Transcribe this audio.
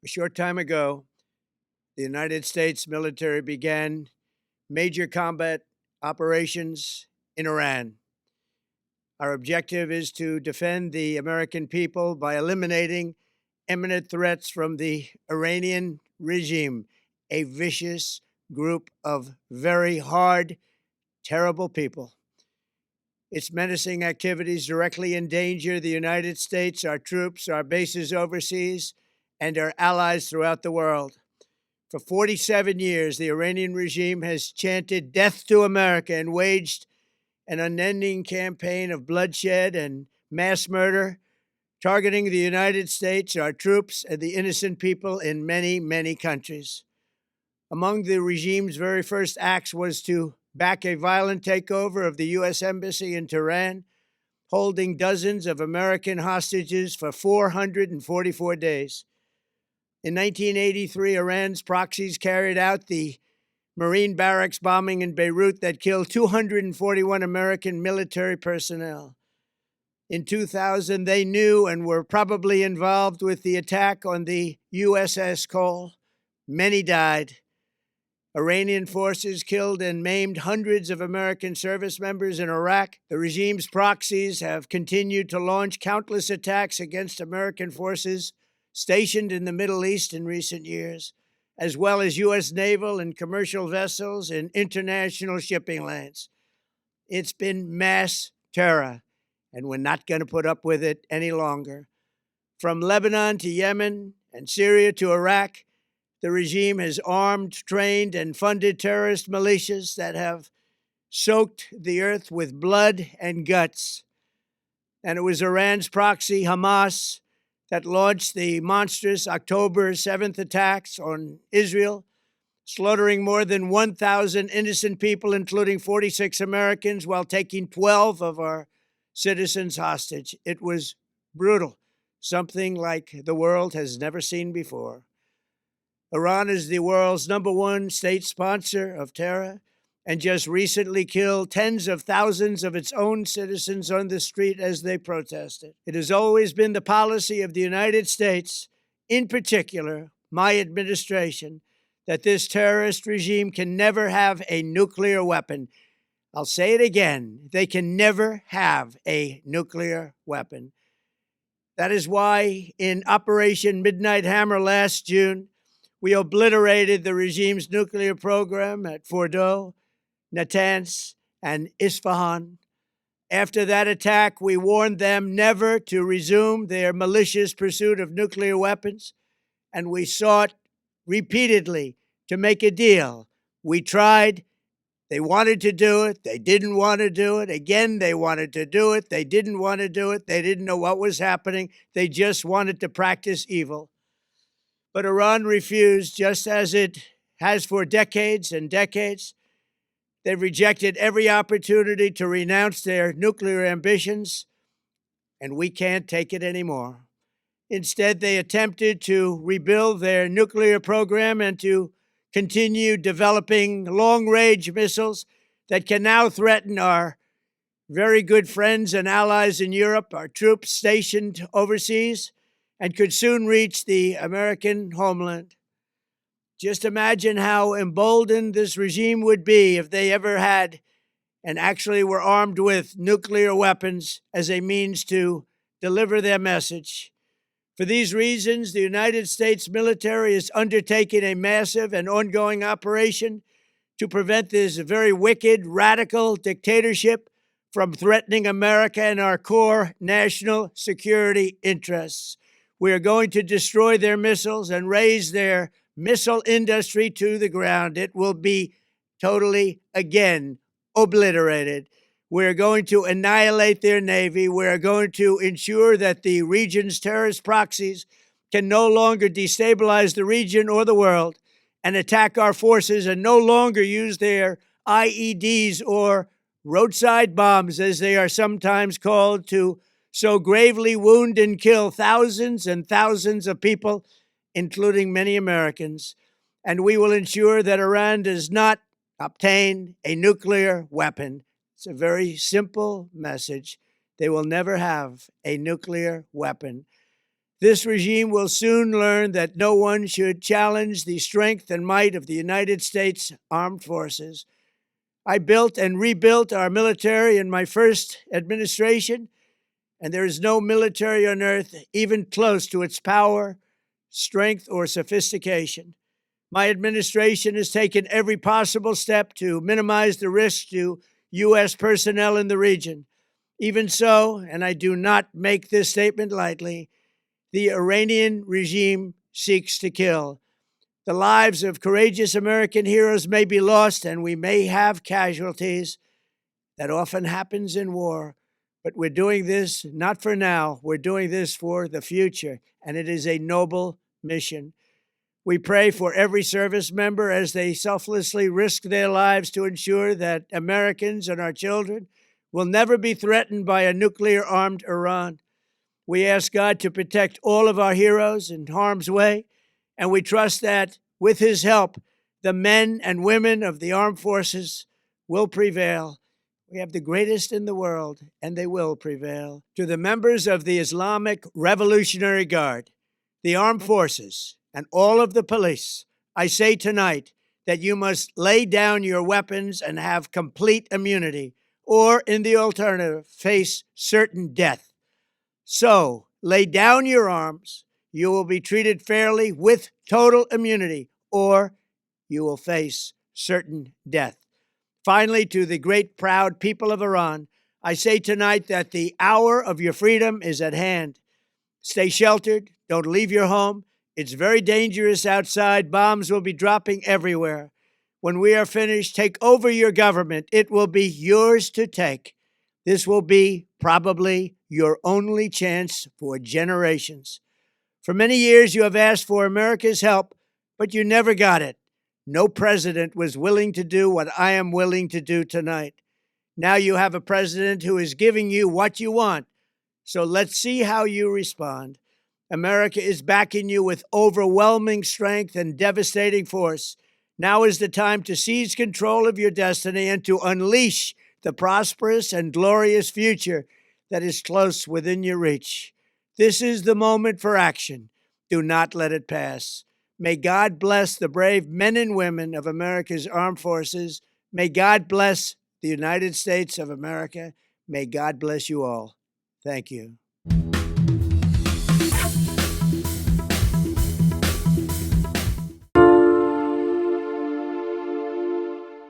A short time ago, the United States military began major combat operations in Iran. Our objective is to defend the American people by eliminating imminent threats from the Iranian regime, a vicious group of very hard, terrible people. Its menacing activities directly endanger the United States, our troops, our bases overseas, and our allies throughout the world. For 47 years, the Iranian regime has chanted death to America and waged an unending campaign of bloodshed and mass murder, targeting the United States, our troops, and the innocent people in many, many countries. Among the regime's very first acts was to back a violent takeover of the U.S. Embassy in Tehran, holding dozens of American hostages for 444 days. In 1983, Iran's proxies carried out the Marine barracks bombing in Beirut that killed 241 American military personnel. In 2000, they knew and were probably involved with the attack on the USS Cole. Many died. Iranian forces killed and maimed hundreds of American service members in Iraq. The regime's proxies have continued to launch countless attacks against American forces stationed in the Middle East in recent years, as well as U.S. naval and commercial vessels in international shipping lanes. It's been mass terror, and we're not going to put up with it any longer. From Lebanon to Yemen and Syria to Iraq, the regime has armed, trained, and funded terrorist militias that have soaked the earth with blood and guts. And it was Iran's proxy, Hamas, that launched the monstrous October 7th attacks on Israel, slaughtering more than 1,000 innocent people, including 46 Americans, while taking 12 of our citizens hostage. It was brutal, something like the world has never seen before. Iran is the world's #1 state sponsor of terror and just recently killed tens of thousands of its own citizens on the street as they protested. It has always been the policy of the United States, in particular, my administration, that this terrorist regime can never have a nuclear weapon. I'll say it again. They can never have a nuclear weapon. That is why in Operation Midnight Hammer last June, we obliterated the regime's nuclear program at Fordow, Natanz, and Isfahan. After that attack, we warned them never to resume their malicious pursuit of nuclear weapons, and we sought repeatedly to make a deal. We tried. They wanted to do it. They didn't want to do it. Again, they wanted to do it. They didn't want to do it. They didn't know what was happening. They just wanted to practice evil. But Iran refused, just as it has for decades and decades. They've rejected every opportunity to renounce their nuclear ambitions, and we can't take it anymore. Instead, they attempted to rebuild their nuclear program and to continue developing long-range missiles that can now threaten our very good friends and allies in Europe, our troops stationed overseas, and could soon reach the American homeland. Just imagine how emboldened this regime would be if they ever had and actually were armed with nuclear weapons as a means to deliver their message. For these reasons, the United States military is undertaking a massive and ongoing operation to prevent this very wicked, radical dictatorship from threatening America and our core national security interests. We are going to destroy their missiles and raise their missile industry to the ground. It will be totally, again, obliterated. We're going to annihilate their Navy. We're going to ensure that the region's terrorist proxies can no longer destabilize the region or the world and attack our forces and no longer use their IEDs or roadside bombs, as they are sometimes called, to so gravely wound and kill thousands and thousands of people, including many Americans. And we will ensure that Iran does not obtain a nuclear weapon. It's a very simple message. They will never have a nuclear weapon. This regime will soon learn that no one should challenge the strength and might of the United States Armed Forces. I built and rebuilt our military in my first administration, and there is no military on earth even close to its power, strength, or sophistication. My administration has taken every possible step to minimize the risk to U.S. personnel in the region. Even so, and I do not make this statement lightly, the Iranian regime seeks to kill. The lives of courageous American heroes may be lost, and we may have casualties. That often happens in war. But we're doing this not for now. We're doing this for the future, and it is a noble mission. We pray for every service member as they selflessly risk their lives to ensure that Americans and our children will never be threatened by a nuclear-armed Iran. We ask God to protect all of our heroes in harm's way, and we trust that, with His help, the men and women of the armed forces will prevail. We have the greatest in the world, and they will prevail. To the members of the Islamic Revolutionary Guard, the armed forces, and all of the police, I say tonight that you must lay down your weapons and have complete immunity, or, in the alternative, face certain death. So, lay down your arms. You will be treated fairly with total immunity, or you will face certain death. Finally, to the great, proud people of Iran, I say tonight that the hour of your freedom is at hand. Stay sheltered. Don't leave your home. It's very dangerous outside. Bombs will be dropping everywhere. When we are finished, take over your government. It will be yours to take. This will be probably your only chance for generations. For many years, you have asked for America's help, but you never got it. No president was willing to do what I am willing to do tonight. Now you have a president who is giving you what you want. So let's see how you respond. America is backing you with overwhelming strength and devastating force. Now is the time to seize control of your destiny and to unleash the prosperous and glorious future that is close within your reach. This is the moment for action. Do not let it pass. May God bless the brave men and women of America's armed forces. May God bless the United States of America. May God bless you all. Thank you.